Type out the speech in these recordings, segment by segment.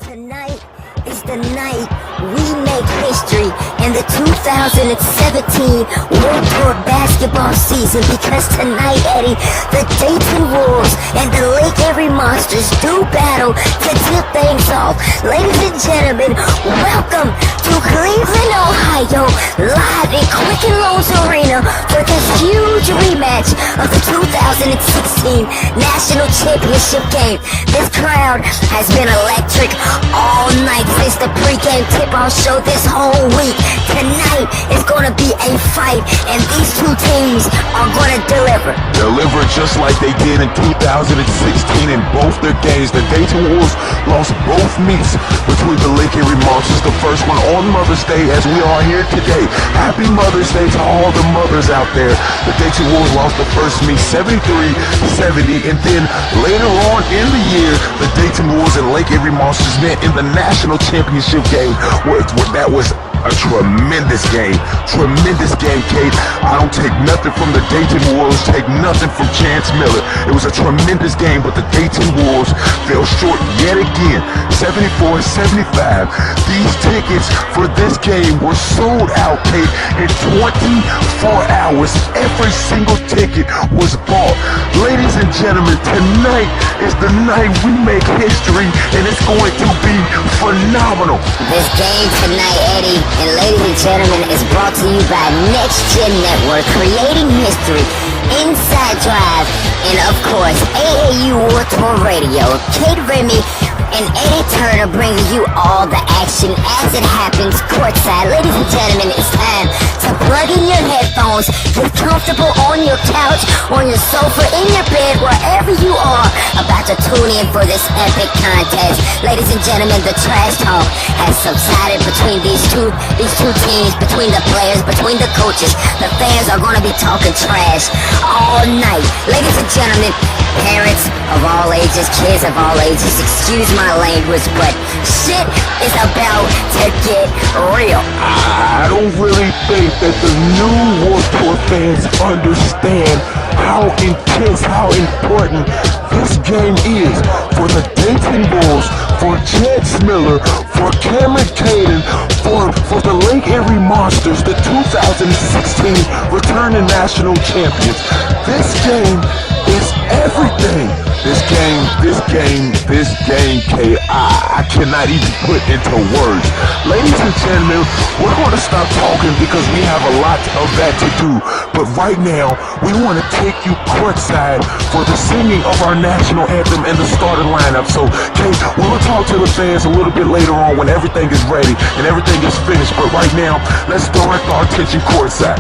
Tonight is the night we make history in the 2017 World Tour basketball season, because tonight, Eddie, the Dayton Wolves and the Lake Eerie Monsters do battle to tip things off. Ladies and gentlemen, welcome to Cleveland, Ohio, live in Quicken Loans Arena for this huge rematch of the 2016 National Championship game. This crowd has been electric all night since the pregame tip-off show this whole week. Tonight is going to be a fight, and these two teams are going to deliver. Deliver just like they did in 2016 in both their games. The Dayton Wolves lost both meets between the Lake Eerie Monsters. The first one on Mother's Day, as we are here today. Happy Mother's Day to all the mothers out there. The Dayton Wolves lost the first meet 73-70, and then later on in the year, the Dayton Wolves and Lake Eerie Monsters met in the national championship game. That was a tremendous game, Kate. I don't take nothing from the Dayton Wolves, take nothing from Chance Miller. It was a tremendous game, but the Dayton Wolves fell short yet again, 74-75. These tickets for this game were sold out, Kate, in 24 hours. Every single ticket was bought. Ladies and gentlemen, tonight is the night we make history, and it's going to be phenomenal. This game tonight, Eddie, and ladies and gentlemen, is brought to you by Next Gen Network, creating history, Inside Drive, and of course, AAU World Tour Radio. Kate Remy and Eddie Turner bringing you all the action as it happens courtside. Ladies and gentlemen, it's time to plug in your headphones, get comfortable on your couch, on your sofa, in your bed, wherever you are, about to tune in for this epic contest. Ladies and gentlemen, the trash talk has subsided between these two teams, between the players, between the coaches. The fans are going to be talking trash all night. Ladies and gentlemen, parents of all ages, kids of all ages, excuse my language, but shit is about to get real. I don't really think that the new World Tour fans understand how intense, how important this game is for the Dayton Wolves, for Chance Miller, for Cameron Caden, for the Lake Eerie Monsters, the 2016 returning national champions. This game is everything. This game, Kate, I cannot even put into words. Ladies and gentlemen, we're going to stop talking because we have a lot of that to do. But right now, we want to take you courtside for the singing of our national anthem and the starting lineup. So, Kate, we'll talk to the fans a little bit later on when everything is ready and everything is finished. But right now, let's direct our attention courtside.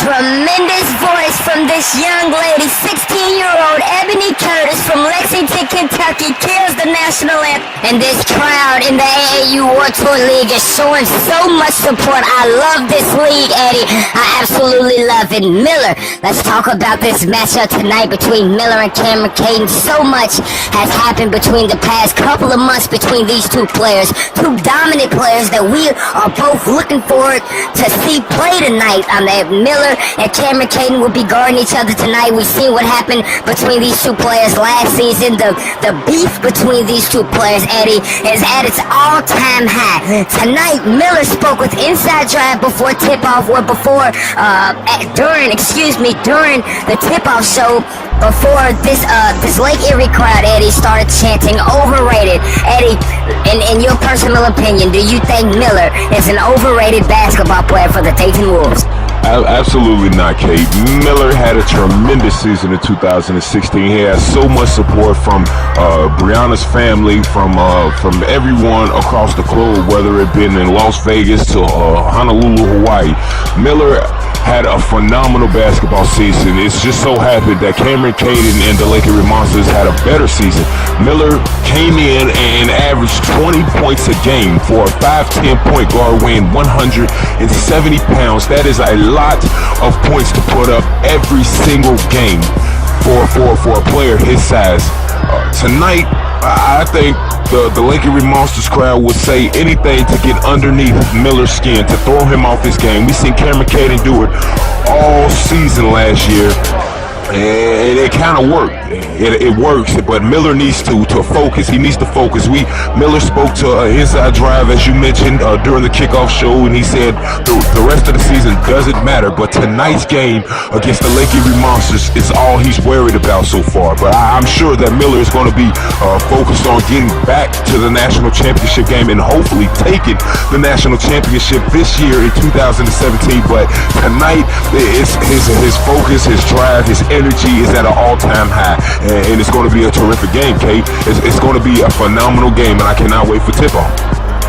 tremendous voice from this young lady, 16-year-old Ebony Curtis from Lexington, Kentucky, kills the national anthem. And this crowd in the AAU War Tour League is showing so much support. I love this league, Eddie. I absolutely love it. Miller, let's talk about this matchup tonight between Miller and Cameron Caden. So much has happened between the past couple of months between these two players, two dominant players that we are both looking forward to see play tonight. Miller and Cameron Caden will be guarding each other tonight. We've seen what happened between these two players last season. The beef between these two players, Eddie, is at its all-time high. Tonight, Miller spoke with Inside Drive before tip-off, or during the tip-off show, before this Lake Eerie crowd, Eddie, started chanting overrated. Eddie, in your personal opinion, do you think Miller is an overrated basketball player for the Dayton Wolves? Absolutely not, Kate. Miller had a tremendous season in 2016. He has so much support from Brianna's family, from everyone across the globe, whether it been in Las Vegas to Honolulu, Hawaii. Miller had a phenomenal basketball season. It's just so happened that Cameron Caden and the Lake Erie Monsters had a better season. Miller came in and averaged 20 points a game for a 5'10" point guard weighing 170 pounds. That is a lot of points to put up every single game for a player his size. Tonight, I think the Lake Erie Monsters crowd would say anything to get underneath Miller's skin, to throw him off his game. We've seen Cameron Caden do it all season last year, and it kind of worked. It works, but Miller needs to focus. He needs to focus. Miller spoke to Inside Drive, as you mentioned, during the kickoff show, and he said the rest of the season doesn't matter, but tonight's game against the Lake Erie Monsters is all he's worried about so far. But I'm sure that Miller is going to be focused on getting back to the national championship game and hopefully taking the national championship this year in 2017. But tonight, his focus, his drive, his energy is at an all-time high, and it's going to be a terrific game, Kate. It's going to be a phenomenal game, and I cannot wait for tip-off.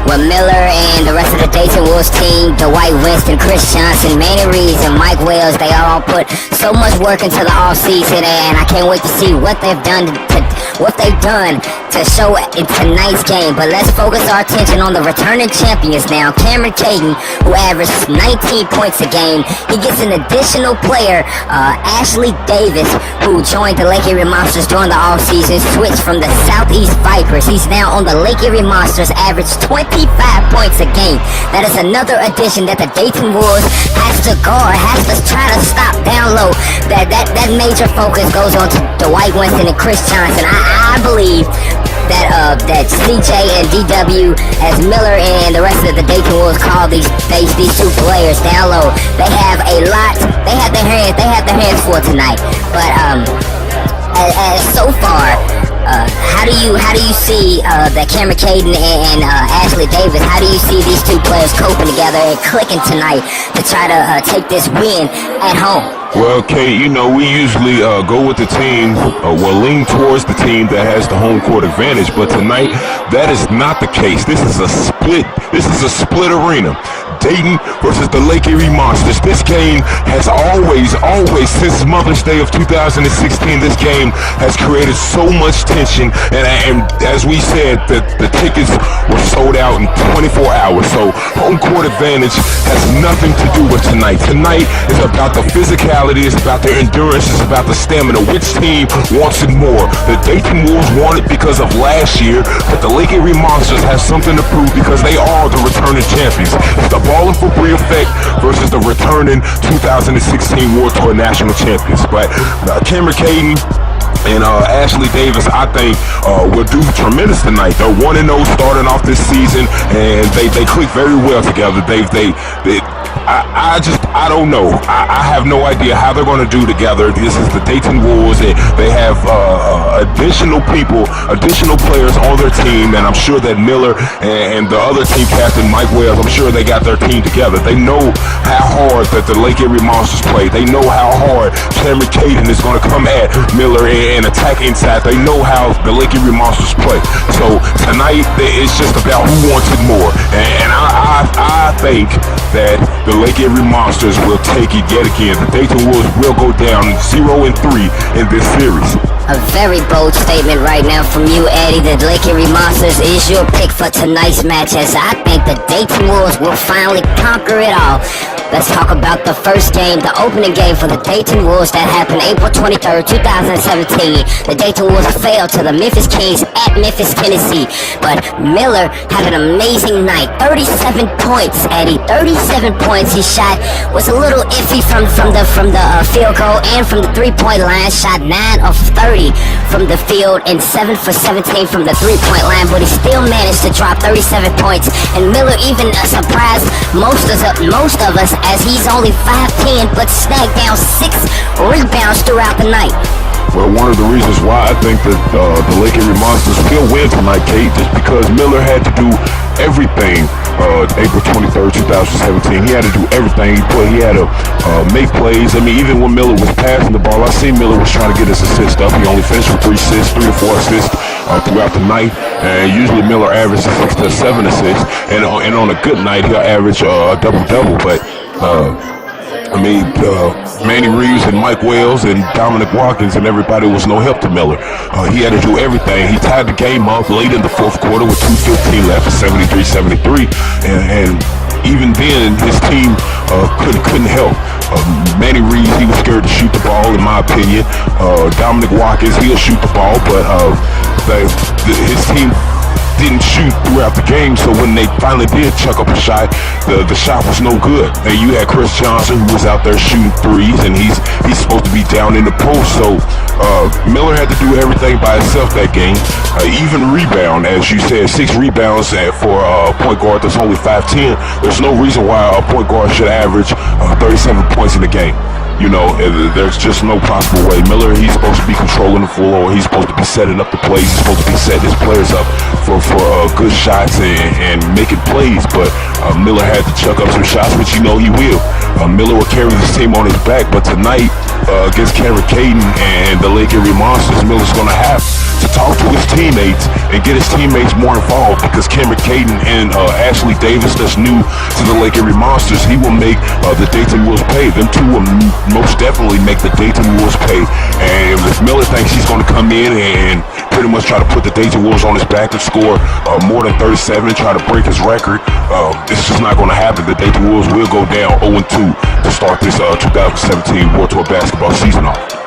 Well, Miller and the rest of the Dayton Wolves team, Dwight Winston, Chris Johnson, Manny Reeves, and Mike Wells, they all put so much work into the offseason, and I can't wait to see what they've done to show in tonight's game. But let's focus our attention on the returning champions now. Cameron Caden, who averaged 19 points a game. He gets an additional player, Ashley Davis, who joined the Lake Erie Monsters during the offseason, switched from the Southeast Vipers. He's now on the Lake Erie Monsters, averaged 25 points a game. That is another addition that the Dayton Wolves has to guard, has to try to stop down low. That major focus goes on to Dwight Winston and Chris Johnson. I believe that CJ and DW, as Miller and the rest of the Dayton Wolves call these two players down low, they have a lot. They have their hands full tonight. But as so far, how do you see that Cameron Caden and Ashley Davis? How do you see these two players coping together and clicking tonight to try to take this win at home? Well, Kate, we usually go with the team, lean towards the team that has the home court advantage. But tonight, that is not the case. This is a split. This is a split arena. Dayton versus the Lake Erie Monsters. This game has always, since Mother's Day of 2016, this game has created so much tension. And as we said, the tickets were sold out in 24 hours. So home court advantage has nothing to do with tonight. Tonight is about the physicality. It's about the endurance. It's about the stamina. Which team wants it more? The Dayton Wolves want it because of last year, but the Lake Erie Monsters have something to prove because they are the returning champions. It's the ball and football effect versus the returning 2016 War Tour national champions. But Cameron Caden and Ashley Davis, I think, will do tremendous tonight. They're 1-0 starting off this season, and they click very well together. I don't know. I have no idea how they're going to do together. This is the Dayton Wolves. They have additional players on their team, and I'm sure that Miller and the other team captain, Mike Wells, I'm sure they got their team together. They know how hard that the Lake Erie Monsters play. They know how hard Cameron Caden is going to come at Miller and attack inside. They know how the Lake Erie Monsters play. So tonight, it's just about who wants it more. And I think that the Lake Erie Monsters will take it yet again. The Dayton Wolves will go down 0-3 in this series. A very bold statement right now from you, Eddie. The Lake Erie Monsters is your pick for tonight's match, as I think the Dayton Wolves will finally conquer it all. Let's talk about the first game, the opening game for the Dayton Wolves that happened April 23rd, 2017. The Dayton Wolves fell to the Memphis Kings at Memphis, Tennessee. But Miller had an amazing night. 37 points, Eddie. 37 points he shot. Was a little iffy from the field goal and from the three-point line. Shot 9 of 30 from the field and 7 for 17 from the three-point line. But he still managed to drop 37 points. And Miller even surprised most of us, as he's only 5'10", but snagged down 6 rebounds throughout the night. Well, one of the reasons why I think that the Lake Erie Monsters will win tonight, Kate, is because Miller had to do everything. April 23rd, 2017, he had to do everything. He had to make plays. I mean, even when Miller was passing the ball, I seen Miller was trying to get his assist up. He only finished with 3 assists, 3 or 4 assists throughout the night. And usually Miller averages 6 to 7 assists, and on a good night he'll average a double-double. But Manny Reeves and Mike Wells and Dominic Watkins and everybody was no help to Miller. He had to do everything. He tied the game up late in the fourth quarter with 2:15 left, 73-73, and even then his team couldn't help. Manny Reeves, he was scared to shoot the ball, in my opinion. Dominic Watkins, he'll shoot the ball, but his team didn't shoot throughout the game, so when they finally did chuck up a shot, the shot was no good. And you had Chris Johnson, who was out there shooting threes, and he's supposed to be down in the post. So Miller had to do everything by himself that game. Even rebound, as you said, 6 rebounds for a point guard that's only 5'10". There's no reason why a point guard should average 37 points in the game. You know, there's just no possible way. Miller, he's supposed to be controlling the floor. He's supposed to be setting up the plays. He's supposed to be setting his players up for good shots and making plays. But Miller had to chuck up some shots, which you know he will. Miller will carry this team on his back. But tonight, against Cameron Caden and the Lake Erie Monsters, Miller's going to have to talk to his teammates and get his teammates more involved, because Cameron Caden and Ashley Davis, that's new to the Lake Erie Monsters, he will make the Dayton Wolves pay. Them two will most definitely make the Dayton Wolves pay. And if Miller thinks he's going to come in and pretty much try to put the Dayton Wolves on his back and score more than 37, try to break his record, it's just not going to happen. The Dayton Wolves will go down 0-2 to start this 2017 World Tour basketball season off.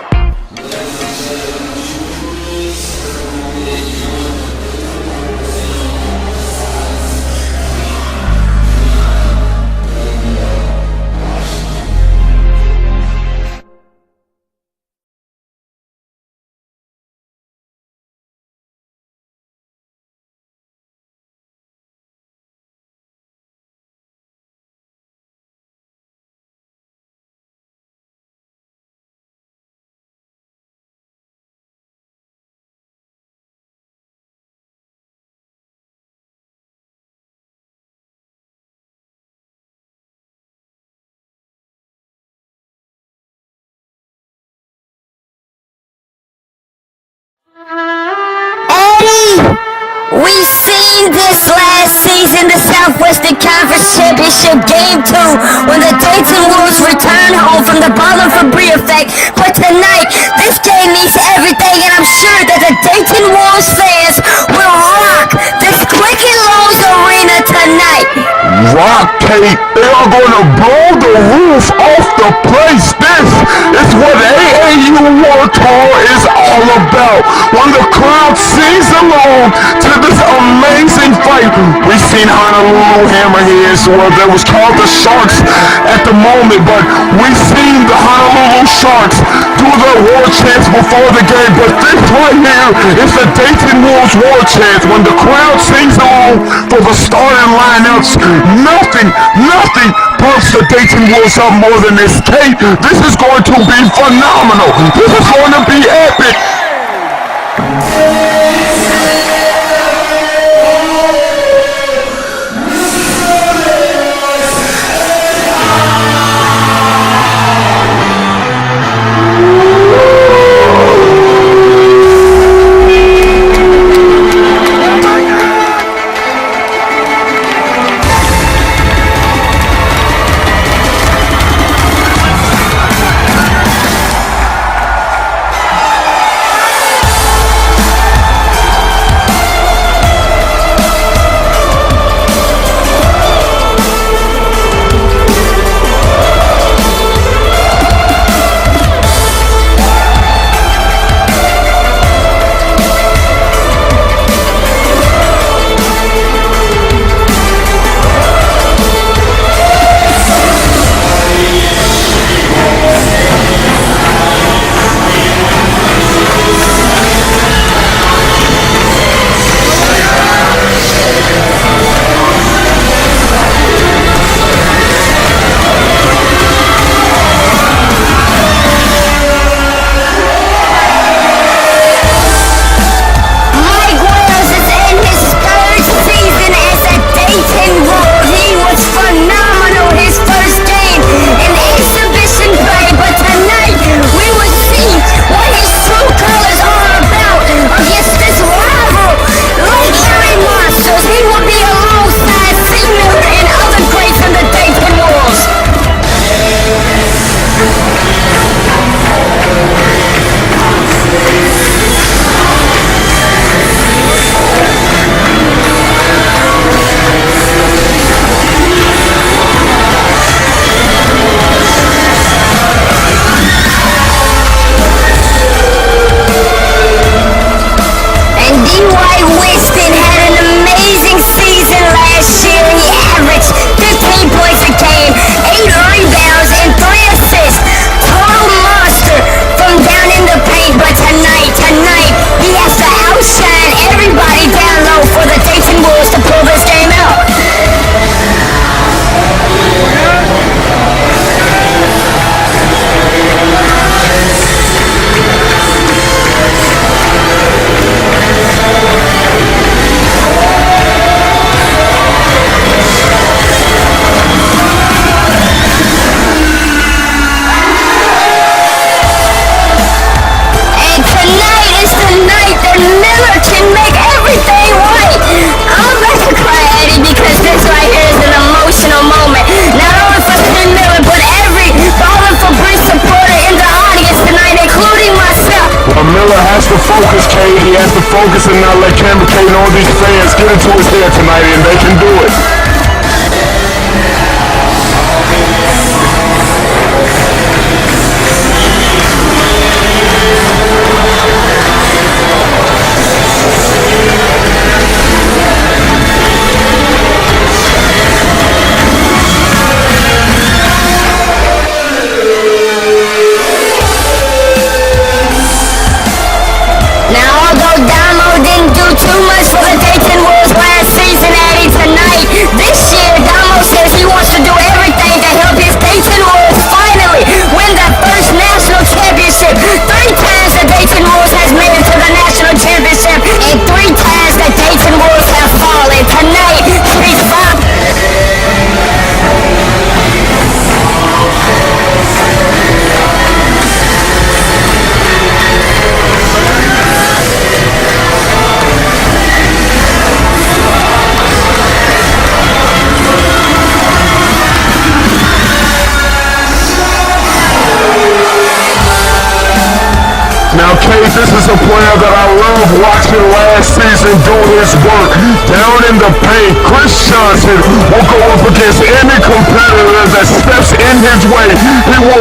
We've seen this last season, the Southwestern Conference Championship Game 2, when the Dayton Wolves return home from the Butler for Brie effect. But tonight, this game means everything, and I'm sure that the Dayton Wolves fans will rock this Quicken Lowe's Arena tonight. Rock, Kate. They are going to blow the roof off the place. This is what AAU World Tour is all about. When the crowd sings along to this amazing fight. We've seen Honolulu Hammerheads, well, that was called the Sharks at the moment, but we've seen the Honolulu Sharks do their war chants before the game. But this right here is the Dayton Wolves war chants. When the crowd sings along for the starting lineups, nothing pumps the Dayton Wolves up more than this. Kate, this is going to be phenomenal. This is going to be epic. to focus, Kate. He has to focus and not let Cameron Kate and all these fans get into his head tonight, and they can do it. Too much for the Dayton Wolves last season, Eddie. Tonight, this year, Damo says he wants to do everything to help his Dayton Wolves finally win their first national championship. 3 times the Dayton Wolves has made it to the national championship, and 3 times the Dayton Wolves have fallen. Tonight, he's Now, Kate, this is a player that I love watching last season do his work down in the paint. Chris Johnson will go up against any competitor that steps in his way. He will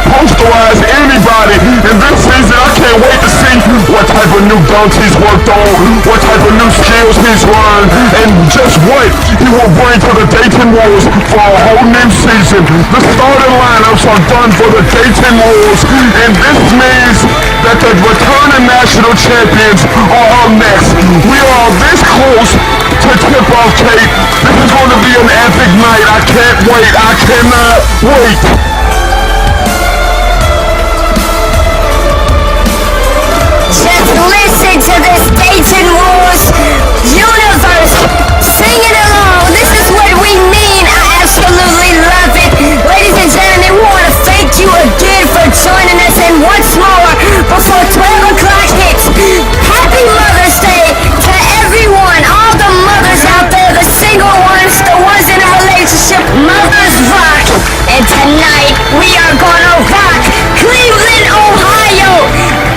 posterize anybody. And this season, I can't wait to see what type of new dunks he's worked on, what type of new skills he's learned, and just what he will bring to the Dayton Wolves for a whole new season. The starting lineups are done for the Dayton Wolves, and this means that the returning national champions are up next. We are this close to tip-off, Kate. This is going to be an epic night. I can't wait. I cannot wait. just listen to this Dayton Wolves universe singing along. This is what we mean. I absolutely love it. Ladies and gentlemen, we want to thank you again for joining us, and once more, before 12 o'clock hits, happy Mother's Day to everyone, all the mothers out there, the single ones, the ones in a relationship. Mothers rock, and tonight we are gonna rock Cleveland, Ohio.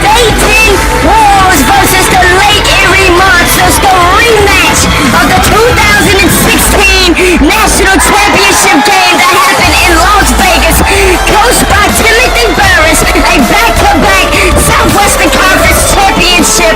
Dayton Wolves versus the Lake Erie Monsters, the rematch of the 2016 National Championship game that happened in Las Vegas, coached by Timothy Burris, a back-to-back Southwestern Conference championship.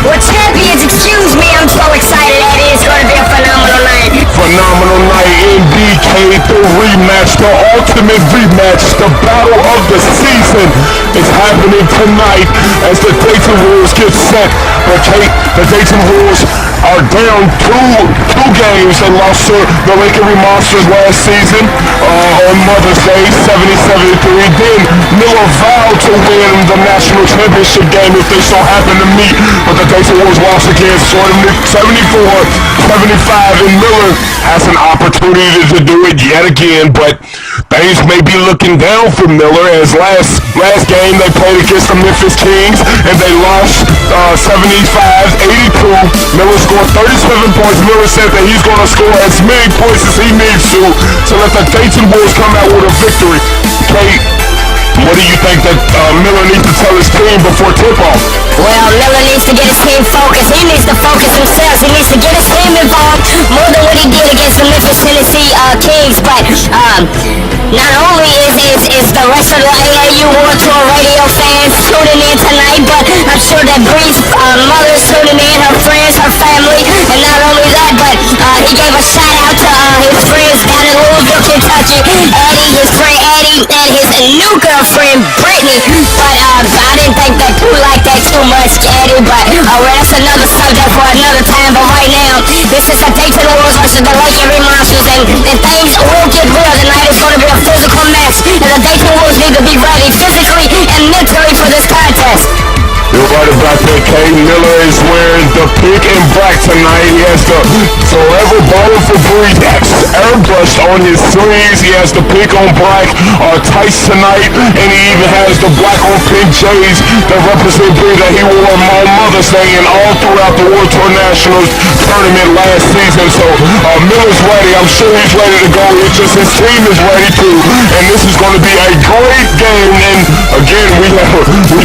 Well, champions, excuse me, I'm so excited, Eddie. It's going to be a phenomenal night. Phenomenal night indeed, Kate. The rematch, the ultimate rematch, the battle of the season is happening tonight as the Dayton Wolves get set. But Kate, the Dayton Wolves are down two games. They lost to the Lake Erie Monsters last season on Mother's Day, 77-3. Then Miller vowed to win the national championship game if they so happen to meet, but the Dayton Wolves lost again, 74-75, and Miller has an opportunity to do it yet again, but things may be looking down for Miller as last game they played against the Memphis Kings and they lost 75-82. Miller scored 37 points. Miller said that he's going to score as many points as he needs to let the Dayton Wolves come out with a victory. Kate, what do you think that Miller needs to tell his team before tip-off? Well, Miller needs to get his team focused. He needs to focus himself. He needs to get his team involved more than what he did against the Memphis Tennessee Kings. But not only is the rest of the AAU World Tour radio fans tuning in tonight, but I'm sure that Bree's mother's tuning in, her friends, her family, and not only that, but he gave a shout out to his friends down in Louisville, Kentucky, Eddie, his friend Eddie, and his new girlfriend Brittany. But I didn't think that you liked that too much, Eddie, but well, that's another subject for another time. But right now, this is the Dayton Wolves versus the Lake Erie Monsters, and things will get real tonight. It's going to be a physical match, and the Dayton Wolves need to be ready physically and mentally for this contest. You're right about that, Kate. Miller is wearing the pink and black tonight. He has the Forever Bottle for Breeze airbrushed on his sleeves. He has the pink on black tights tonight, and he even has the black on pink J's that represent Breeze that he wore on Mother's Day and all throughout the World Tour Nationals tournament last season. So Miller's ready. I'm sure he's ready to go. It's just his team is ready too. And this is going to be a great game. And Again, we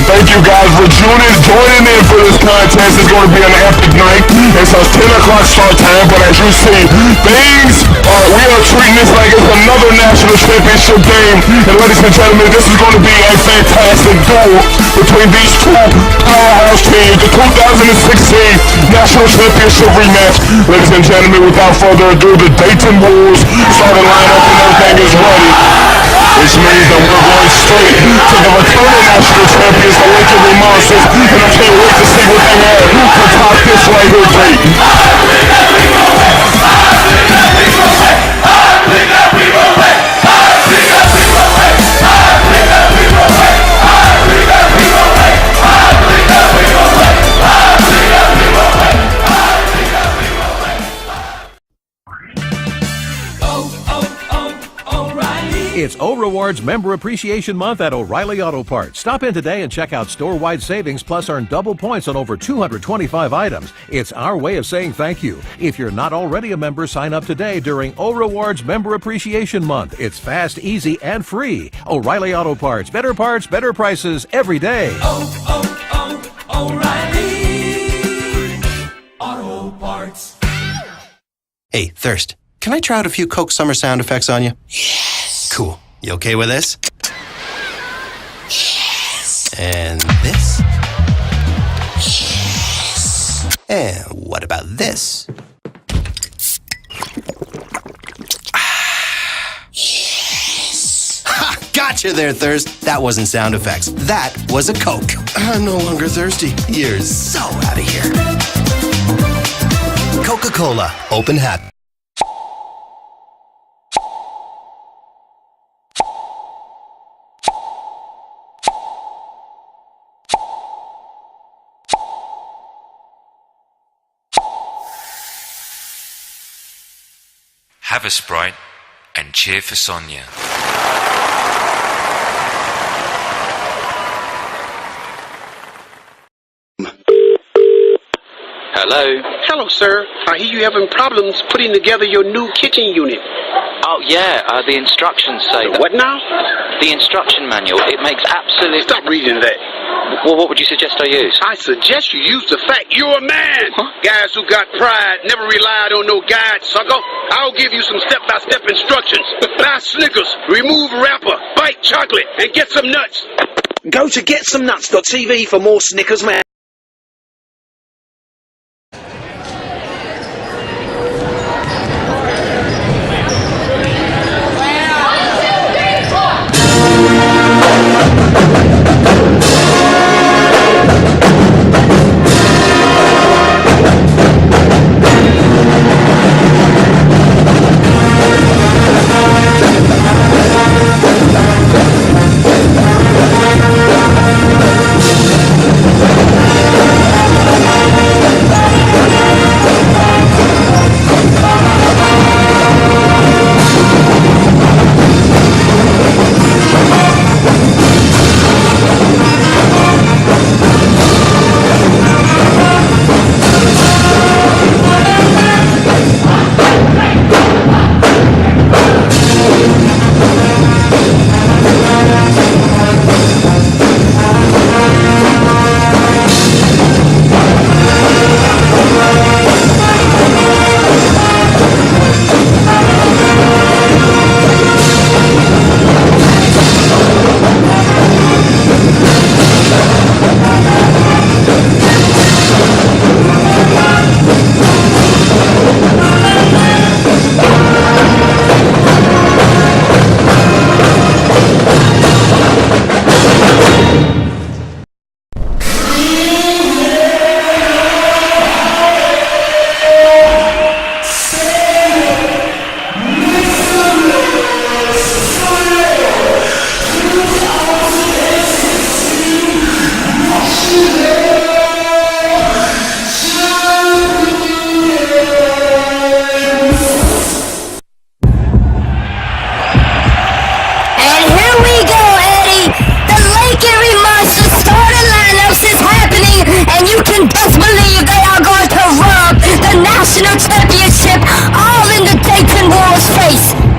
thank you guys for joining in for this contest. It's going to be an epic night. It's a 10 o'clock start time, but as you see, we are treating this like it's another national championship game. And ladies and gentlemen, this is going to be a fantastic duel between these two powerhouse teams. The 2016 National Championship rematch. Ladies and gentlemen, without further ado, the Dayton Wolves starting lineup and everything is ready. Which means that we're going straight to the returning national champions, the Lincoln Monsters, and I can't wait to see what they have to top this right here, Dayton. It's O Rewards Member Appreciation Month at O'Reilly Auto Parts. Stop in today and check out store-wide savings plus earn double points on over 225 items. It's our way of saying thank you. If you're not already a member, sign up today during O Rewards Member Appreciation Month. It's fast, easy, and free. O'Reilly Auto Parts. Better prices every day. O'Reilly Auto Parts. Hey, Thirst, can I try out a few Coke Summer sound effects on you? Cool. You okay with this? Yes. And this? Yes. And what about this? Yes. Ha! Gotcha there, Thirst. That wasn't sound effects. That was a Coke. I'm no longer thirsty. You're so out of here. Coca-Cola. Open hat. Have a Sprite and cheer for Sonia. Hello? Hello, sir. I hear you having problems putting together your new kitchen unit. Oh, yeah, the instructions say that. What now? The instruction manual, it makes absolute... Stop reading that. Well, what would you suggest I use? I suggest you use the fact you're a man. Huh? Guys who got pride never relied on no guide, sucker. I'll give you some step-by-step instructions. Buy Snickers, remove wrapper, bite chocolate, and get some nuts. Go to GetSomeNuts.tv for more Snickers, man.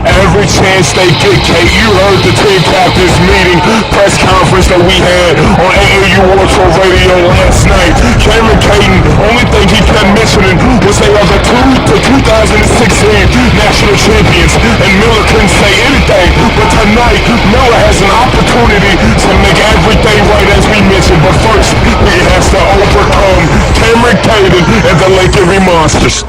Every chance they get, Kate, you heard the team captain's meeting press conference that we radio last night. Cameron Caden, only thing he kept mentioning was they are the 2016 national champions, and Miller couldn't say anything. But tonight, Miller has an opportunity to make everything right, as we mentioned. But first, he has to overcome Cameron Caden and the Lake Erie Monsters.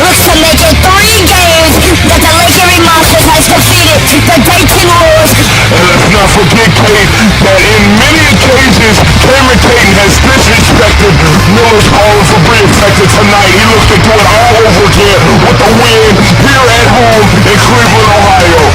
Looks to make it 3 games that the Lake Erie Monsters has defeated the Dayton Wolves. And let's not forget, Kate, that in many occasions, Cameron Caden has disrespected Miller's calling for being effective tonight. He looks to do it all over again with the win here at home in Cleveland, Ohio.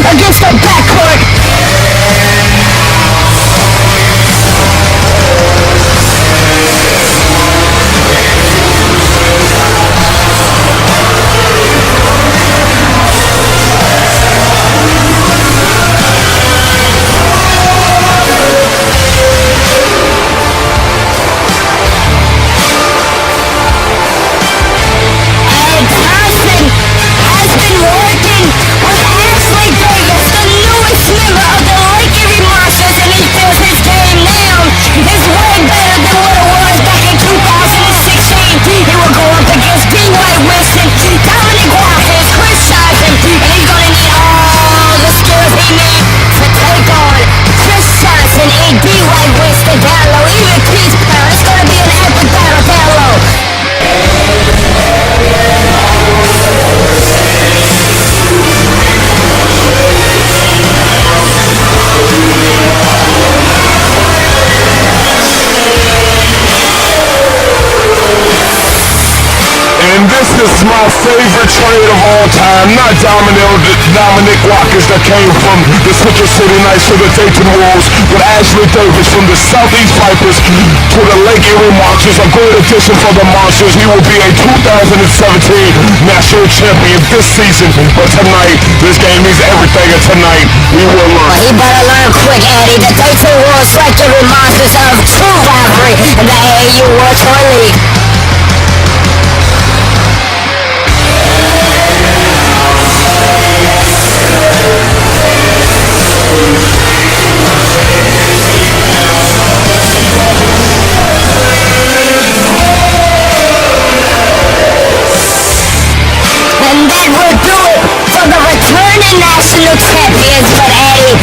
Against the backcourt. And this is my favorite trade of all time. Not Dominic Watkins that came from the Central City Knights to the Dayton Wolves, but Ashley Davis from the Southeast Vipers to the Lake Erie Monsters. A great addition for the Monsters. He will be a 2017 national champion this season. But tonight, this game means everything, and tonight we will learn. Well, he better learn quick, Eddie. The Dayton Wolves Lake Erie Monsters of true rivalry in the AAU World Tour League. And that will do it for the returning national champions. But Eddie,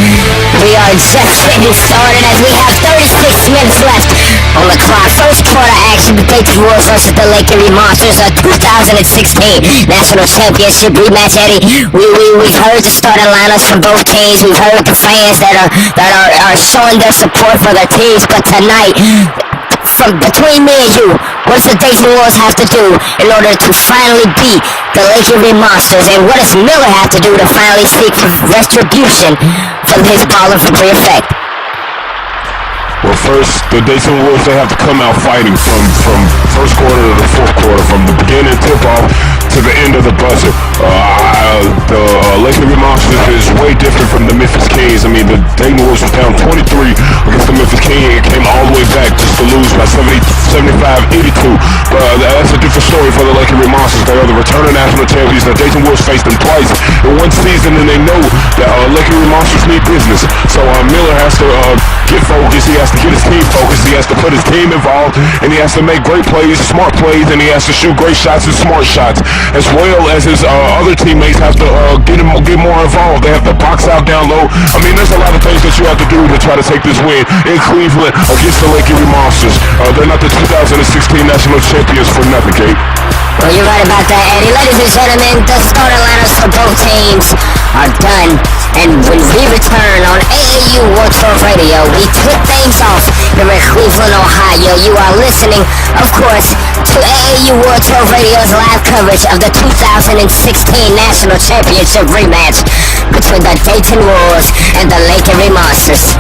we are just getting started as we have 36 minutes left on the clock. First quarter action, the Dayton Wolves versus the Lake Erie Monsters, a 2016 national championship rematch. Eddie, we've heard the starting lineups from both teams. We've heard the fans that are showing their support for their teams. But tonight, from between me and you, what does the Dayton Wolves have to do in order to finally beat the Lake Erie Monsters? And what does Miller have to do to finally seek retribution for his ball of free effect? Well, first, the Dayton Wolves, they have to come out fighting from first quarter to the fourth quarter, from the beginning tip-off to the end of the buzzer. The Lake Erie Monsters is way different from the Memphis Kings. I mean, the Dayton Wolves was down 23 against the Memphis Kings and came all the way back just to lose by 75-82. That's a different story for the Lake Erie Monsters. They are the returning national champions. The Dayton Wolves faced them twice in one season, and they know that Lake Erie Monsters need business. So Miller has to get focused. He has to get his team focused. He has to put his team involved, and he has to make great plays, smart plays, and he has to shoot great shots and smart shots, as well as his other teammates have to get more involved. They have to box out down low. I mean, there's a lot of things that you have to do to try to take this win in Cleveland against the Lake Erie Monsters. They're not the 2016 national champions for nothing, Kate. Well, you're right about that, Eddie. Ladies and gentlemen, the starting lineups for both teams are done. And when we return on AAU War Tour Radio, we kick things off here in Cleveland, Ohio. You are listening, of course, to AAU War Tour Radio's live coverage of the 2016 National Championship rematch between the Dayton Wolves and the Lake Erie Monsters.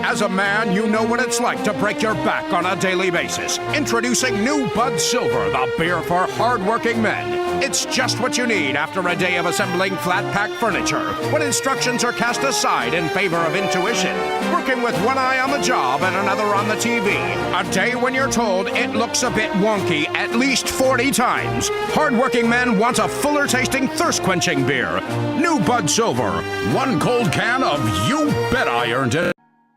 As a man, you know what it's like to break your back on a daily basis. Introducing new Bud Silver, the beer for hard-working men. It's just what you need after a day of assembling flat-pack furniture, when instructions are cast aside in favor of intuition. Working with one eye on the job and another on the TV. A day when you're told it looks a bit wonky at least 40 times. Hard-working men want a fuller-tasting, thirst-quenching beer. New Bud Silver. One cold can of You Bet I Earned It.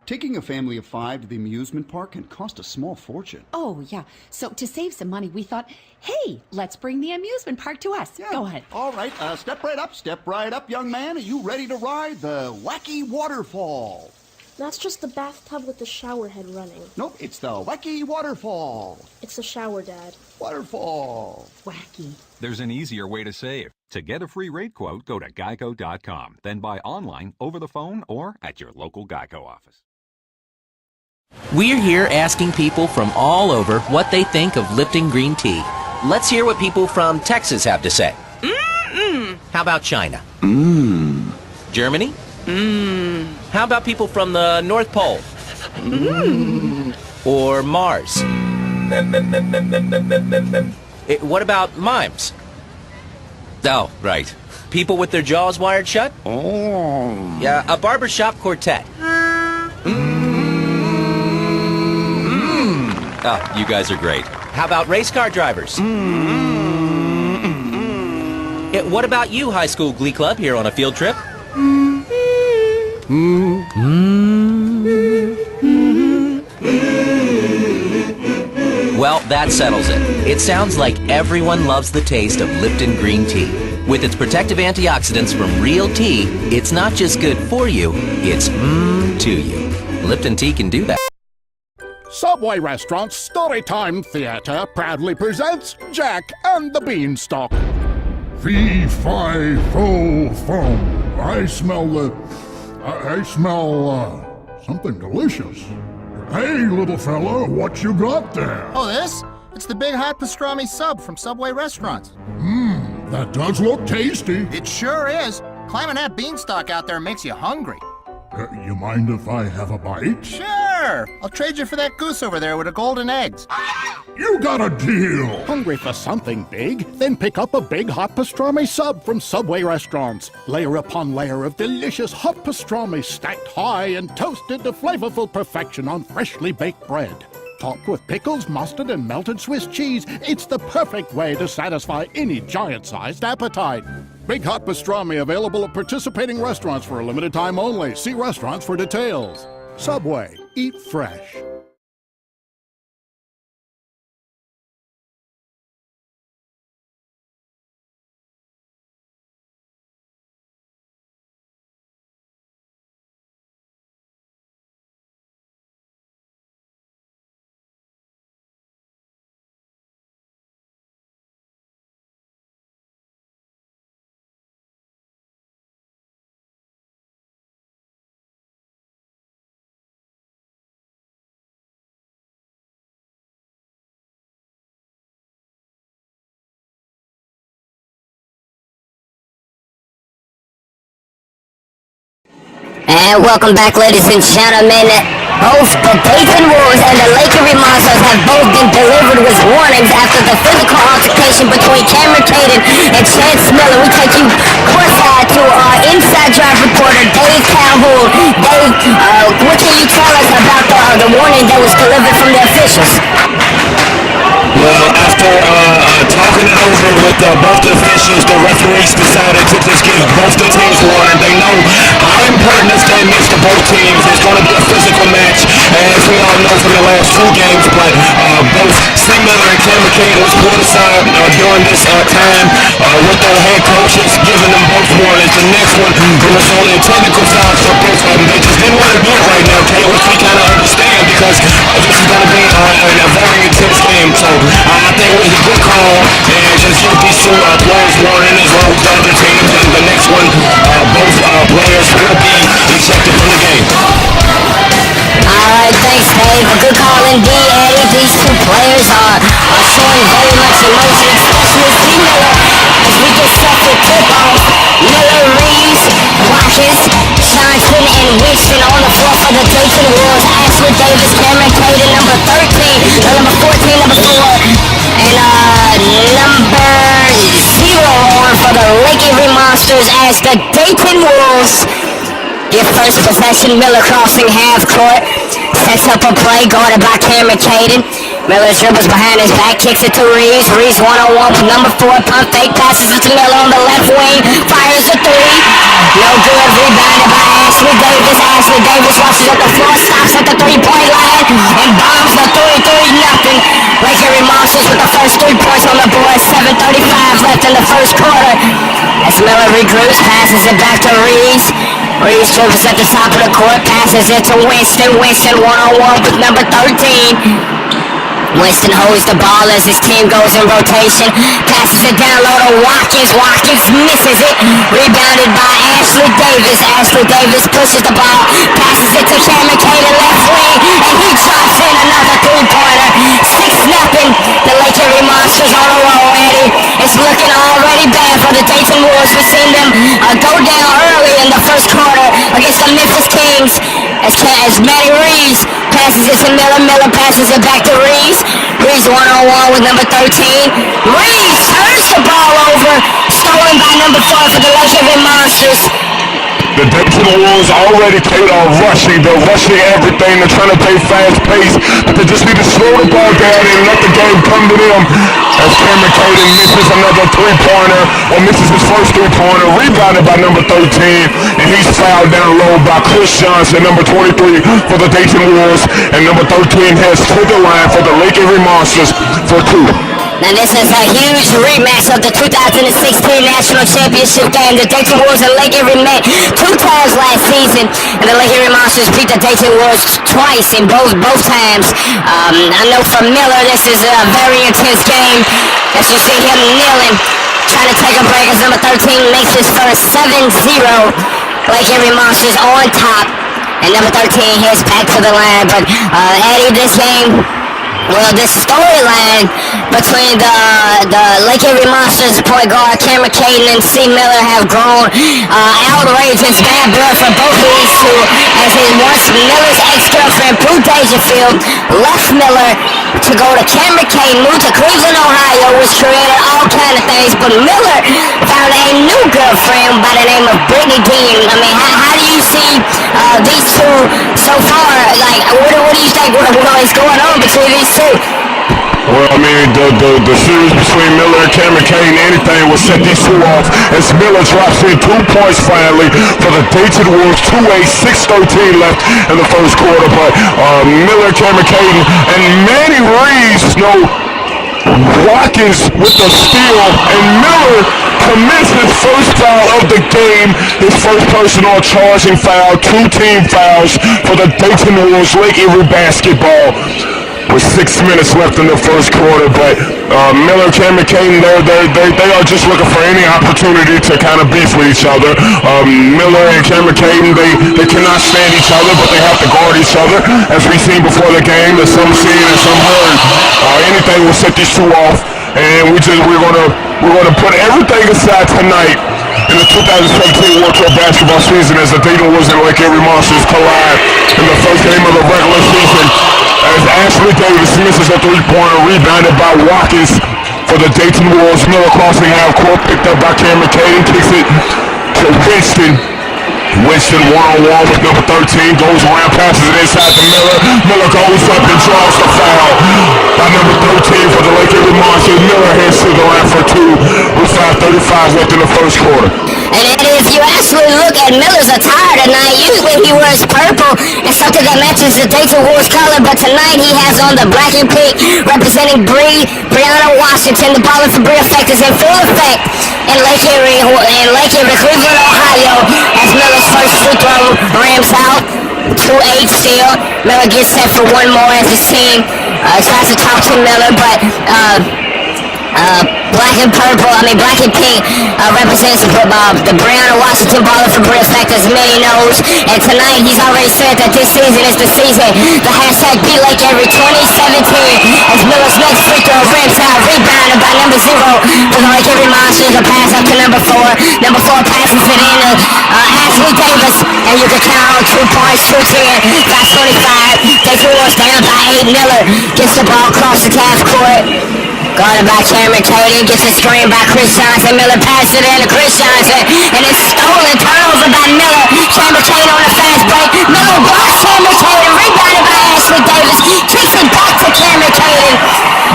Taking a family of 5 to the amusement park can cost a small fortune. Oh, yeah. So to save some money, we thought, hey, let's bring the amusement park to us. Yeah. Go ahead. All right, step right up, young man. Are you ready to ride the wacky waterfall? That's just the bathtub with the shower head running. Nope, it's the wacky waterfall. It's the shower, Dad. Waterfall. Wacky. There's an easier way to save. To get a free rate quote, go to geico.com, then buy online, over the phone, or at your local Geico office. We're here asking people from all over what they think of Lipton green tea. Let's hear what people from Texas have to say. Mm-mm. How about China? Mmm. Germany? Mmm. How about people from the North Pole? Mmm. Or Mars? What about mimes? Oh, right. People with their jaws wired shut? Oh. Yeah, a barbershop quartet. Oh, you guys are great. How about race car drivers? What about you, high school glee club, here on a field trip? Well, that settles it. It sounds like everyone loves the taste of Lipton green tea. With its protective antioxidants from real tea, it's not just good for you, it's to you. Lipton tea can do that. Subway Restaurant's Storytime Theater proudly presents Jack and the Beanstalk. Fee-fi-fo-fum. I smell something delicious. Hey, little fella, what you got there? Oh, this? It's the big hot pastrami sub from Subway Restaurants. That does look tasty. It sure is. Climbing that beanstalk out there makes you hungry. You mind if I have a bite? Sure! I'll trade you for that goose over there with the golden eggs. You got a deal! Hungry for something big? Then pick up a big hot pastrami sub from Subway Restaurants. Layer upon layer of delicious hot pastrami stacked high and toasted to flavorful perfection on freshly baked bread. Topped with pickles, mustard, and melted Swiss cheese, it's the perfect way to satisfy any giant-sized appetite. Big hot pastrami available at participating restaurants for a limited time only. See restaurants for details. Subway. Eat fresh. And welcome back, ladies and gentlemen. Both the Dayton Wolves and the Lake Erie Monsters have both been delivered with warnings after the physical altercation between Cameron Caden and Chance Miller. We take you courtside to our inside drive reporter, Dave Calhoun. Dave, what can you tell us about the warning that was delivered from the officials? Well, after talking it over with both the officials, the referees decided to just give both the teams warning. They know how important this game is to both teams. It's going to be a physical match, as we all know from the last two games. But both C. Miller and Cameron Caden was put aside during this time with their head coaches, giving them both warnings. The next one was only a technical foul for both of them. They just didn't want to do it right now, Kay, which we kind of understand because this is going to be a very intense game. So I think it was a good call, and just give these two players warning as well as the other teams. And the next one, both players will be ejected from the game. Alright, thanks, Dave. A good call indeed, Eddie. These two players are showing very much emotion, especially C. Miller, as we get set to tip off. Miller, Reeves, Watkins, Johnson, and Winston on the floor for the Dayton Wolves. Ashley Davis, Cameron Caden, number 13, number 14, number 4, and number 0 on for the Lake Erie Monsters as the Dayton Wolves get first possession. Miller crossing half court, sets up a play guarded by Cameron Caden. Miller dribbles behind his back, kicks it to Reeves. Reeves one-on-one with number 4, pump fake, passes it to Miller on the left wing, fires a 3. No good, rebounded by Ashley Davis. Ashley Davis rushes up the floor, stops at the 3-point line, and bombs the 3-3-0. Lake Erie Monsters with the first 3 points on the board. 7:35 left in the first quarter. As Miller regroups, passes it back to Reeves. Reeves dribbles at the top of the court, passes it to Winston. Winston one-on-one with number 13. Winston holds the ball as his team goes in rotation. Passes it down low to Watkins. Watkins misses it. Rebounded by Ashley Davis. Ashley Davis pushes the ball. Passes it to Cameron Caden left wing. And he drops in another 3-pointer. 6-0. The Lake Erie Monsters on a roll, Eddie. It's looking already bad for the Dayton Wolves. We've seen them go down early in the first quarter against the Memphis Kings. As Matty Reeves passes it to Miller. Miller passes it back to Reeves. Reeves one-on-one with number 13. Reeves turns the ball over. Stolen by number 4 for the Lake Erie Monsters. The Dayton Wolves already rushing. They're rushing everything. They're trying to play fast pace, but they just need to slow the ball down and let the game come to them. As Cameron Caden misses another 3-pointer, or misses his first 3-pointer, rebounded by number 13, and he's fouled down low by Chris Johnson, number 23 for the Dayton Wolves, and number 13 heads to the line for the Lake Erie Monsters for 2. Now this is a huge rematch of the 2016 National Championship game. The Dayton Wolves and Lake Erie met 2 times last season, and the Lake Erie Monsters beat the Dayton Wolves twice in both times. I know for Miller this is a very intense game, as you see him kneeling, trying to take a break as number 13 makes his first. 7-0. Lake Erie Monsters on top, and number 13 heads back to the line. But Eddie, this game, well, this storyline between the Lake Erie Monsters point guard Cameron Caden and C. Miller have grown outrageous bad blood for both of these two, as once Miller's ex-girlfriend, Prue Dangerfield, left Miller to go to Cameron Caden, moved to Cleveland, Ohio, which created all kind of things, but Miller found a new girlfriend by the name of Brittany Dean. I mean, how do you see these two so far? Like, what do you think what is going on between these two? Well, I mean, the series between Miller and Cameron Caden, anything will set these two off as Miller drops in 2 points finally for the Dayton Wolves. 2-8, 6:13 left in the first quarter. But Miller, Cameron Caden, and Manny Reeves, Watkins with the steal, and Miller commits his first foul of the game, his first personal charging foul, 2 team fouls for the Dayton Wolves. Lake Erie basketball with 6 minutes left in the first quarter, but Miller, Cameron Caden, they are just looking for any opportunity to kind of beef with each other. Miller and Cameron Caden, they cannot stand each other, but they have to guard each other, as we've seen before the game, that some seen and some heard. Anything will set these two off, and we're gonna put everything aside tonight in the 2017 World Tour basketball season as the Dayton Wolves and Lake Eerie Monsters collide in the first game of the regular season as Ashley Davis misses a three-pointer rebounded by Watkins for the Dayton Wolves. Miller crossing half court, picked up by Cameron Caden, kicks it to Winston. Winston one-on-one with number 13, goes around, passes it inside to Miller. Miller goes up and draws the foul by number 13 for the Lake Eerie Monsters. Miller heads to the line for two with 5:35 left in the first quarter. And if you actually look at Miller's attire tonight, usually he wears purple and something that matches the Dayton Wolves color, but tonight he has on the black and pink representing Brianna Washington. The ball for Brie effect is in full effect in Lake Eerie, Cleveland, Ohio, as Miller's first free throw rams out. 2-8 still. Miller gets set for one more as his team tries to talk to Miller, but black and pink represents the Brianna Washington baller for Brie effect, as many knows. And tonight he's already said that this season is the season. The hashtag Lake Eerie 2017 as Miller's next free throw rims out, rebounded by number 0 for the Lake Eerie Monsters. A pass up to number 4. Number 4 passes it in to Ashley Davis, and you can count on 2 points, 2-10, 5:25. Dayton Wolves down by 8. Miller gets the ball across the half court. Guarded by Cameron Caden, gets a screen by Chris Johnson. Miller passes it in to Chris Johnson, and it's stolen. Turnover by Miller. Cameron Caden on a fast break. Miller blocks Cameron Caden, rebounded by Ashley Davis. Kicks it back to Cameron Caden,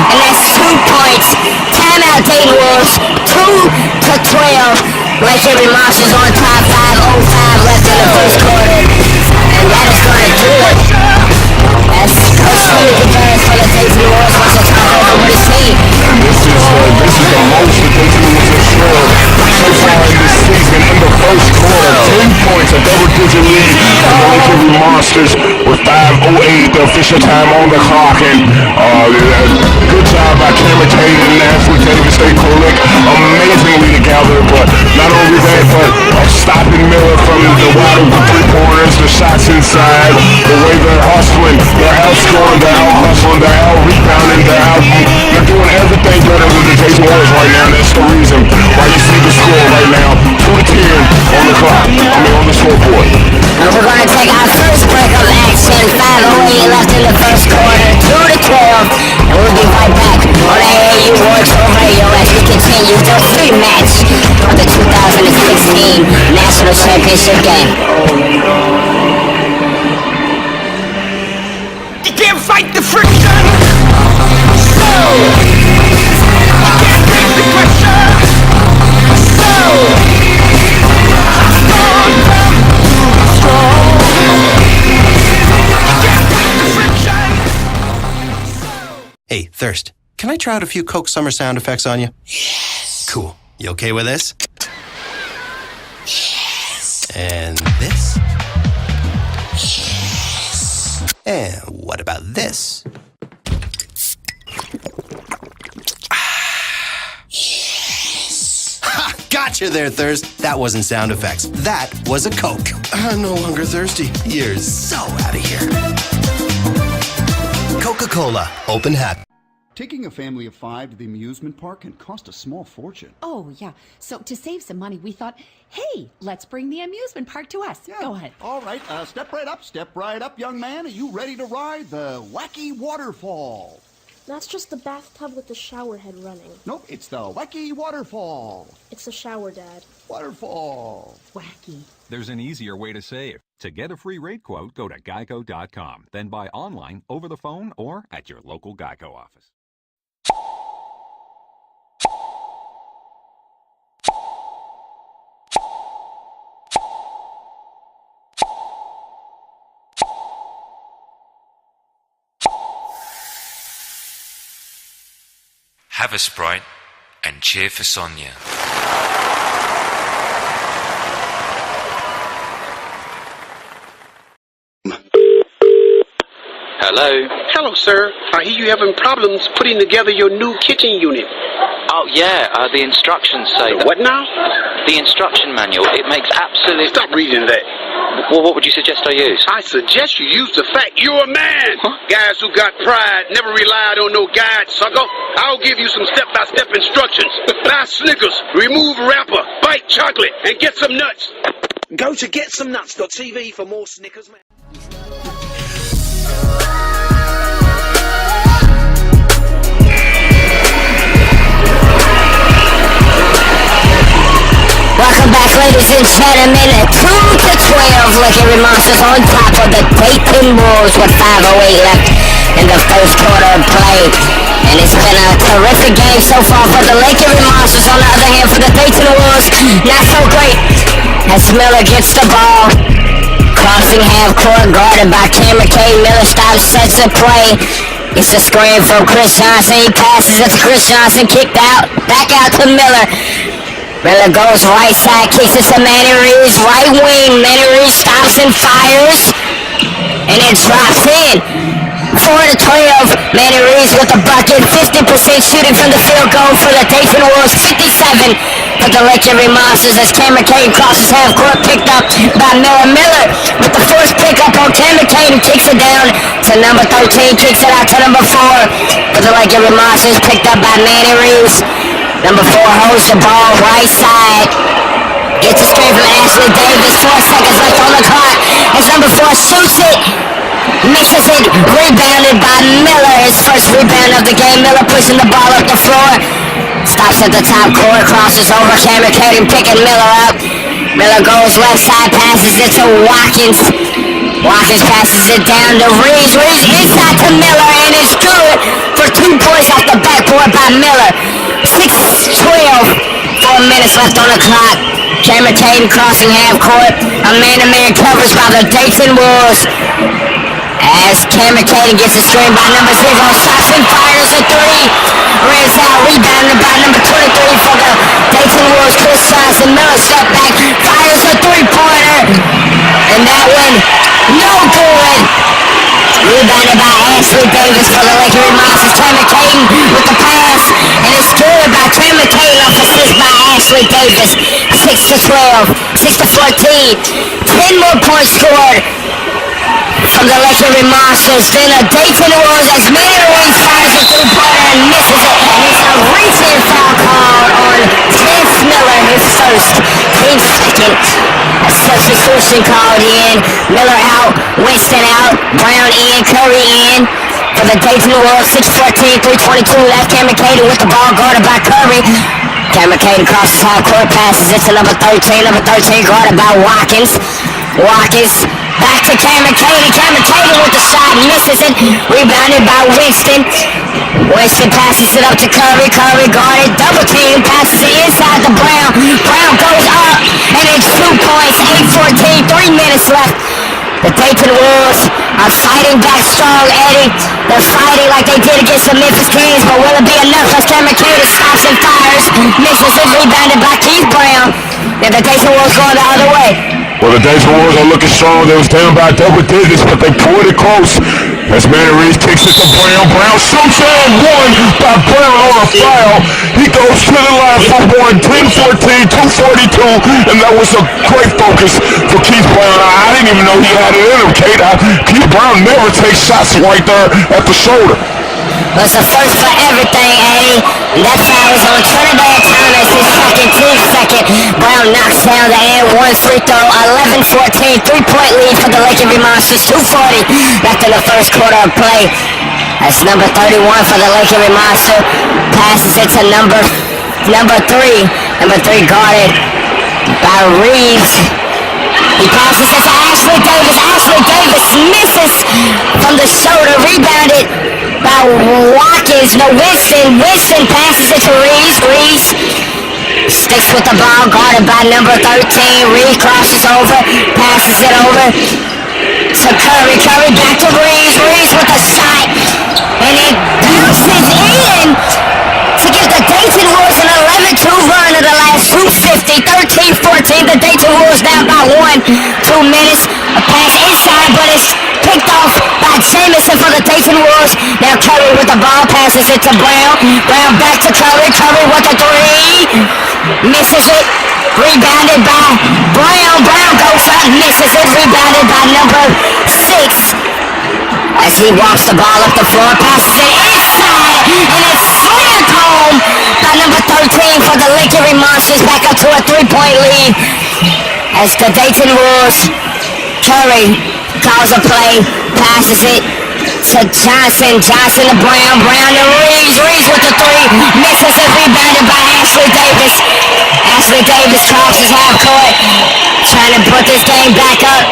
and that's 2 points. Timeout Dayton Wolves, 2-12. Lake Eerie Monsters on top, 5:05 left in the first quarter, and that is going to do it. That's Coach Tony Gutierrez for the Dayton Wolves wants to talk over what he's seen. This is the most the Dayton Wolves have scored so far in this season. In the first quarter, 10 points, a double-digit lead for the Lake Eerie Monsters with 5:08, the official time on the clock. And good job by Cameron Caden and Ashley Davis. They collect amazingly together, but not only that, but stopping Miller from the wide open three-pointers, the shots inside, the way they're hustling, they're outscoring, they're out-hustling, they're out-rebounding, they're doing everything better than the Dayton Wolves right now. That's the reason why you see the score right now, 2-10 on the clock, on the scoreboard. And we're going to take our first break of action. 5:08 left in the first quarter, 2-12, and we'll be right back on AAU World Tour Radio as we continue the free match of the 2016 National Championship game. You can't fight the friction, so I can't take the pressure, so I'm strong. Hey, Thirst, can I try out a few Coke Summer sound effects on you? Yes. Cool. You okay with this? Yes. And this? Yes. And what about this? Yes. Ha! Gotcha there, Thirst. That wasn't sound effects. That was a Coke. I'm no longer thirsty. You're so out of here. Coca-Cola. Open hat. Taking a family of 5 to the amusement park can cost a small fortune. Oh, yeah. So to save some money, we thought, hey, let's bring the amusement park to us. Yeah. Go ahead. All right, step right up, young man. Are you ready to ride the wacky waterfall? That's just the bathtub with the shower head running. Nope, it's the wacky waterfall. It's the shower, Dad. Waterfall. Wacky. There's an easier way to save. To get a free rate quote, go to geico.com, then buy online, over the phone, or at your local Geico office. Have a Sprite and cheer for Sonia. Hello? Hello, sir. I hear you having problems putting together your new kitchen unit. Oh, yeah, the instructions say that. What now? The instruction manual, it makes absolute... Stop reading that. Well, what would you suggest I use? I suggest you use the fact you're a man. Guys who got pride never relied on no guide, sucker. I'll give you some step-by-step instructions. Buy Snickers, remove wrapper, bite chocolate, and get some nuts. Go to getsomnuts.tv for more Snickers, man. Welcome back, ladies and gentlemen. 2-12 Legendary Monsters on top of the Dayton Wolves with 5:08 left in the first quarter of play. And it's been a terrific game so far for the Legendary Monsters. On the other hand, for the Dayton Wolves, not so great. As Miller gets the ball, crossing half court, guarded by Cameron K. Miller stops, sets the play. It's a screen from Chris Johnson. He passes it to Chris Johnson, kicked out, back out to Miller. Miller goes right side, kicks it to Manny Reeves, right wing. Manny Reeves stops and fires, and it drops in. 4-12, Manny Reeves with the bucket, 50% shooting from the field goal for the Dayton Wolves, 57 for the Legendary Monsters as Cameron Kane crosses half court, picked up by Miller. Miller with the first pickup on Cameron Kane, kicks it down to number 13, kicks it out to number 4 for the Legendary Monsters, picked up by Manny Reeves. Number 4 holds the ball right side. Gets a screen from Ashley Davis. 4 seconds left on the clock. As number 4 shoots it. Misses it. Rebounded by Miller. His first rebound of the game. Miller pushing the ball up the floor. Stops at the top court. Crosses over Cameron Kane, picking Miller up. Miller goes left side. Passes it to Watkins. Watkins passes it down to Reeves. Reeves inside to Miller. And it's good for 2 points off the backboard by Miller. 6-12, 4 minutes left on the clock. Cameron Kane crossing half court. A man-to-man coverage by the Dayton Wolves. As Cameron Kane gets a screen by number 0, shots and fires a 3. Rims out, rebounded by number 23 for the Dayton Wolves. Chris Johnson, Miller step back, fires a 3-pointer. And that one, no good. Rebounded by Ashley Davis for the Legendary Monsters. Cameron Kane with the pass, and it's good by Cameron Kane off assist by Ashley Davis. 6-12, 6-14, 10 more points scored from the Legendary Monsters. Then the Dayton Wolves as Manny Reeves fires a 3-pointer and misses it. And it's a reach-in foul call on Vince Miller, his first, team second. A substitution called in. Miller out, Winston out, Brown in, Curry in. For the Dayton Wolves, 6-14, 3:22 left. Cameron Kane with the ball guarded by Curry. Cameron Kane crosses half court, passes it to number 13. Number 13 guarded by Watkins. Watkins back to Cameron Kane. Cameron Kane with the shot, misses it. Rebounded by Winston. Winston passes it up to Curry. Curry guarded, double team, passes it inside to Brown. Brown goes up, and it's 2 points, 8-14, 3 minutes left. The Dayton Wolves are fighting back strong, Eddie. They're fighting like they did against the Memphis Kings, but will it be enough as Cameron Kane stops and fires? Misses it, rebounded by Keith Brown. And the Dayton Wolves going the other way. Well, the Dayton Wolves are looking strong. They was down by double digits, but they pulled it close. As Manny Reeves kicks it to Brown. Brown shoots and one by Brown on a foul. He goes to the line for one. 10-14, 2:42, and that was a great focus for Keith Brown. I didn't even know he had it in him, Kate. Keith Brown never takes shots right there at the shoulder. Well, it's a first for everything, Eddie. And that foul is on Trinidad Thomas, his second, team second. Brown knocks down the and one free throw. 11-14, 3-point lead for the Legendary Monsters. 2:40 left in the first quarter of play. That's number 31 for the Legendary Monster. Passes it to number 3. Number 3 guarded by Reeves. He passes it to Ashley Davis. Ashley Davis misses from the shoulder. Rebounded by Watkins. No, Winston. Winston passes it to Reeves. Reeves sticks with the ball, guarded by number 13. Reeves crosses over, passes it over to Curry. Curry back to Reeves. Reeves with a shot, and it bounces in to give the Dayton Wolves an 11-2 run of the last 2:50. 13-14. The Dayton Wolves down by inside 2 minutes. A pass inside, but it's picked off by Jamison for the Dayton Wolves. Now Curry with the ball, passes it to Brown. Brown back to Curry. Curry with the three. Misses it. Rebounded by Brown. Brown goes up, misses it. Rebounded by number 6. As he walks the ball up the floor, passes it inside, and it's slammed home by number 13 for the Eerie Monsters, back up to a 3-point lead. As the Dayton Wolves, Curry calls a play, passes it to Johnson. Johnson to Brown. Brown to Reeves. Reeves with the three, misses it. Rebounded by Ashley Davis. Ashley Davis crosses half court, trying to put this game back up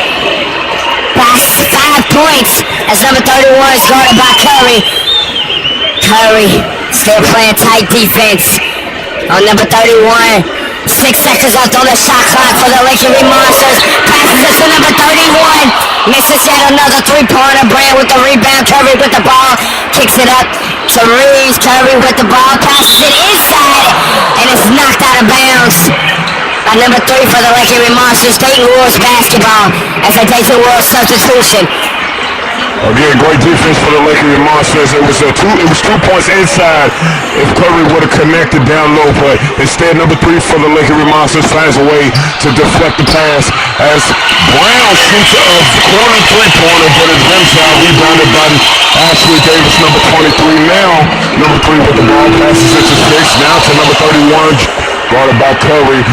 by 5 points as number 31 is guarded by Curry. Curry still playing tight defense on number 31. 6 seconds left on the shot clock for the Eerie Monsters. Passes it to number 31. Misses yet another three-pointer. Brown with the rebound. Curry with the ball. Kicks it up to Reeves. Curry with the ball. Passes it inside, and it's knocked out of bounds by number 3 for the Eerie Monsters. Dayton Wolves basketball as a Dayton Wolves substitution. Again, great defense for the Eerie Monsters. It was 2 points inside if Curry would have connected down low, but instead number 3 for the Eerie Monsters finds a way to deflect the pass as Brown shoots a corner three-pointer, but it's rim foul, rebounded by Ashley Davis, number 23. Now, number 3 with the ball, passes it to 6, now to number 31, guarded by Curry.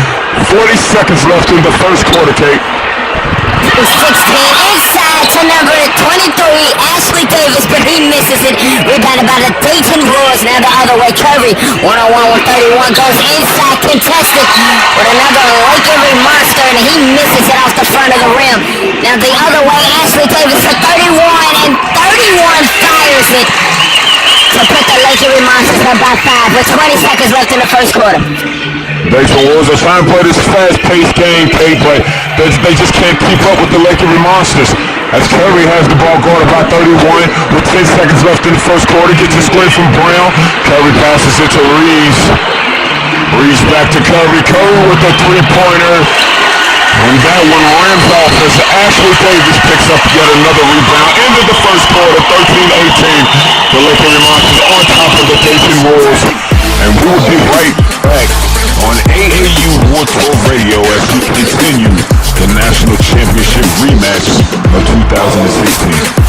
40 seconds left in the first quarter, Kate. 16 inside to number 23, Ashley Davis, but he misses it. Rebounded by the Dayton Wolves. Now the other way, Curry, 1-on-1 with 31, goes inside, contested with another Eerie Monster, and he misses it off the front of the rim. Now the other way, Ashley Davis for 31, and 31 fires it to put the Eerie Monsters up by 5 with 20 seconds left in the first quarter. Dayton Wolves are trying to play this fast-paced game, Kate, but they just can't keep up with the Eerie Monsters. As Curry has the ball guarded by 31 with 10 seconds left in the first quarter, gets a screen from Brown. Curry passes it to Reeves. Reeves back to Curry. Curry with a three-pointer. And that one rims off as Ashley Davis picks up yet another rebound. End of the first quarter, 13-18. The Eerie Monsters on top of the Dayton Wolves. And we will be right back on AAU War 12 Radio as we continue the National Championship rematch of 2016.